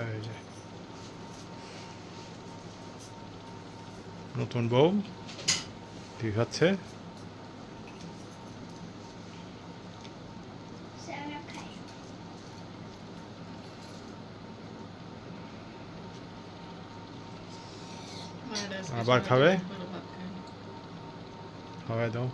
এই যে নতুন বউ ঠিক আছে। আবার খাবে, খাওয়াই দাও।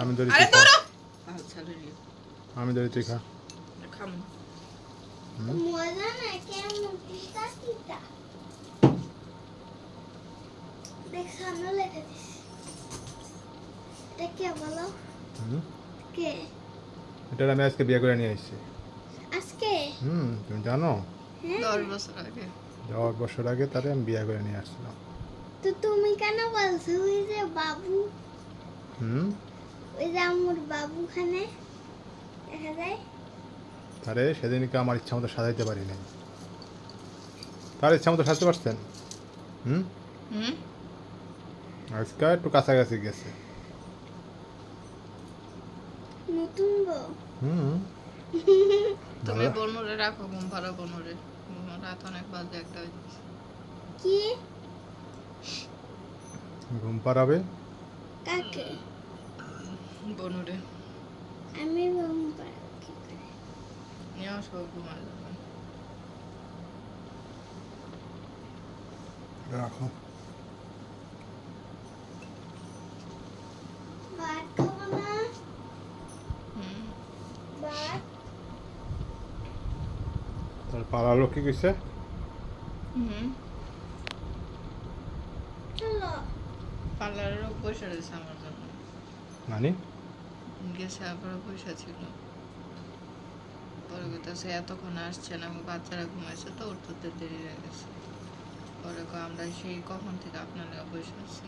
আমি ধরি, আমি ধরি, তুই খা। এটা আমি আজকে বিয়ে করে নিয়ে আসছি। আজকে? তুমি জানো 10 বছর আগে তারে আমি বিয়ে করে নিয়ে আসছিলাম। তো তুমি কেন বলছো ওই যে বাবু? ওই যে আমার বাবুখানে দেখা যায়। তারে সেদিনকে আমার ইচ্ছা মতো সাজাইতে পারি নাই। তার ইচ্ছা মতো সাজতে পারছেন? আজকে একটু কাছাকাছি গেছে। নতুন বউ? তুমি বনুরে রাখো, ঘুম পাড়ো বনুরে। রাত অনেক বাজে, একটা কি ঘুম পাড়াবে? কাকে? বনুরে। আমি ঘুম পাড়াবো কি করে? নিয়ে আসো, ঘুমায় যাবে। রাখো। ভাত খাবো না? ভাত? তার পাড়ালো কি কইছে? চলো। পার্লারেরও পয়সা রয়েছে আমার জন্য। নানি গেছে, আবারও পয়সা ছিল। পরে বলতেছে এতক্ষণ আসছে না, আমার বাচ্চারা ঘুমাইছে তো, উঠতে দেরি হয়ে গেছে। পরে আমরা সেই কখন থেকে আপনারা পয়সা আছে।